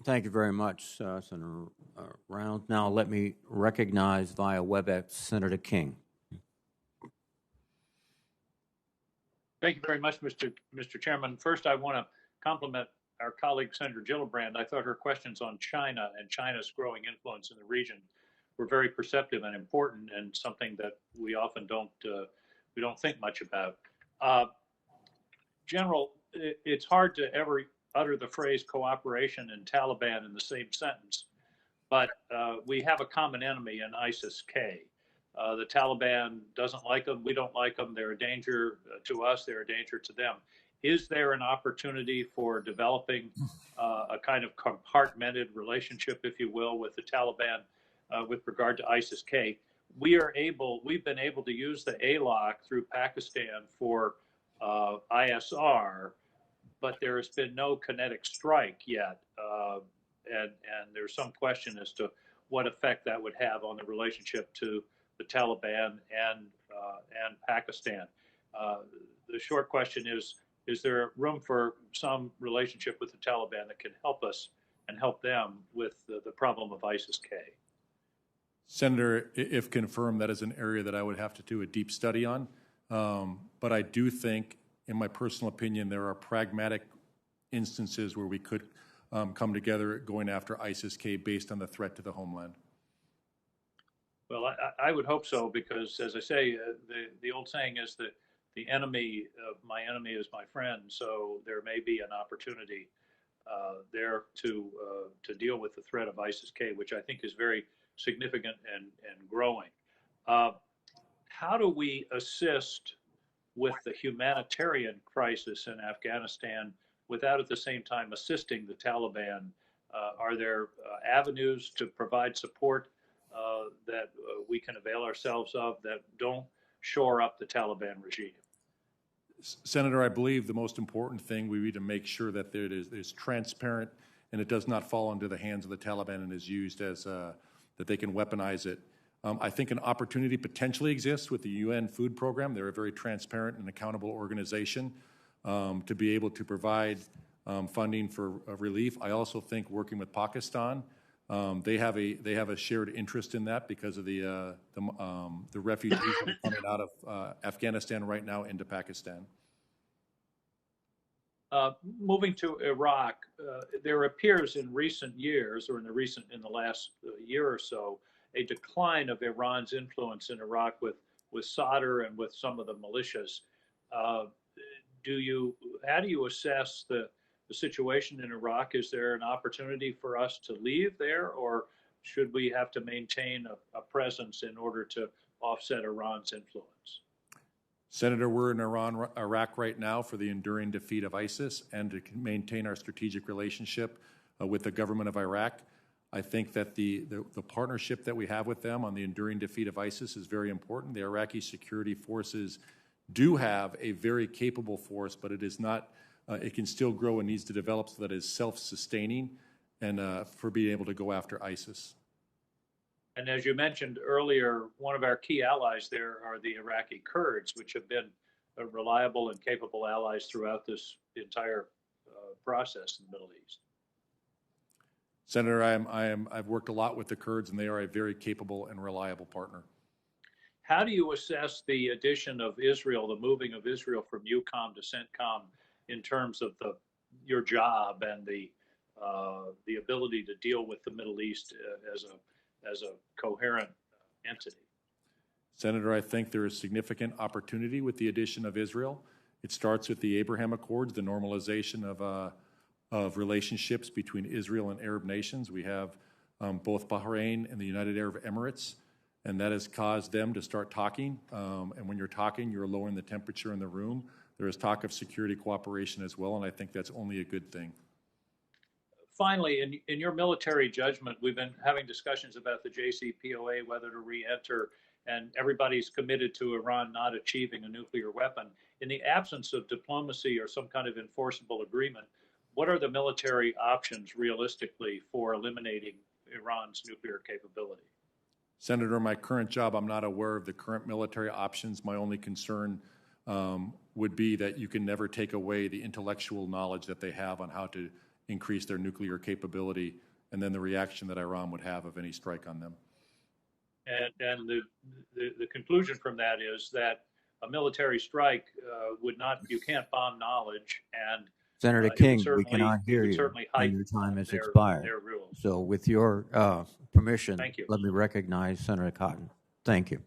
Thank you very much, Senator Rounds. Now let me recognize via WebEx Senator King. Thank you very much, Mr. Chairman. First, I want to compliment our colleague, Senator Gillibrand. I thought her questions on China and China's growing influence in the region were very perceptive and important, and something that we often don't think much about. General, it's hard to ever utter the phrase cooperation and Taliban in the same sentence, but we have a common enemy in ISIS-K. The Taliban doesn't like them. We don't like them. They're a danger to us. They're a danger to them. Is there an opportunity for developing a kind of compartmented relationship, if you will, with the Taliban with regard to ISIS-K? We've been able to use the ALOC through Pakistan for ISR, but there has been no kinetic strike yet, and there's some question as to what effect that would have on the relationship to the Taliban and Pakistan. The short question is there room for some relationship with the Taliban that can help us and help them with the problem of ISIS-K? Senator, if confirmed, that is an area that I would have to do a deep study on. But I do think, in my personal opinion, there are pragmatic instances where we could come together going after ISIS-K based on the threat to the homeland. Well, I would hope so, because, as I say, the old saying is that the enemy of my enemy is my friend. So there may be an opportunity there to deal with the threat of ISIS-K, which I think is very significant and growing. How do we assist with the humanitarian crisis in Afghanistan without at the same time assisting the Taliban? Are there avenues to provide support that we can avail ourselves of that don't shore up the Taliban regime? Senator, I believe the most important thing we need to make sure that it is transparent and it does not fall into the hands of the Taliban and is used as that they can weaponize it. I think an opportunity potentially exists with the UN Food Program. They're a very transparent and accountable organization to be able to provide funding for relief. I also think working with Pakistan, they have a shared interest in that because of the refugees that are coming out of Afghanistan right now into Pakistan. Moving to Iraq, there appears in recent years, or in the last year or so, a decline of Iran's influence in Iraq with Sadr and with some of the militias. How do you assess the situation in Iraq? Is there an opportunity for us to leave there, or should we have to maintain a presence in order to offset Iran's influence? Senator, we're in Iraq right now for the enduring defeat of ISIS and to maintain our strategic relationship with the government of Iraq. I think that the partnership that we have with them on the enduring defeat of ISIS is very important. The Iraqi security forces do have a very capable force, but it is not. It can still grow and needs to develop so that it is self-sustaining and for being able to go after ISIS. And as you mentioned earlier, one of our key allies there are the Iraqi Kurds, which have been reliable and capable allies throughout this entire process in the Middle East. Senator, I've worked a lot with the Kurds, and they are a very capable and reliable partner. How do you assess the addition of Israel, the moving of Israel from EUCOM to CENTCOM, in terms of your job and the ability to deal with the Middle East as a coherent entity? Senator, I think there is significant opportunity with the addition of Israel. It starts with the Abraham Accords, the normalization of relationships between Israel and Arab nations. We have both Bahrain and the United Arab Emirates, and that has caused them to start talking. And when you're talking, you're lowering the temperature in the room. There is talk of security cooperation as well, and I think that's only a good thing. Finally, in your military judgment, we've been having discussions about the JCPOA, whether to re-enter, and everybody's committed to Iran not achieving a nuclear weapon. In the absence of diplomacy or some kind of enforceable agreement, what are the military options realistically for eliminating Iran's nuclear capability? Senator, in my current job, I'm not aware of the current military options. My only concern would be that you can never take away the intellectual knowledge that they have on how to increase their nuclear capability, and then the reaction that Iran would have of any strike on them. And the conclusion from that is that a military strike would not, you can't bomb knowledge, and Senator King, we cannot hear you, and your time has expired. Their rules. So with your permission, Thank you. let me recognize Senator Cotton. Thank you.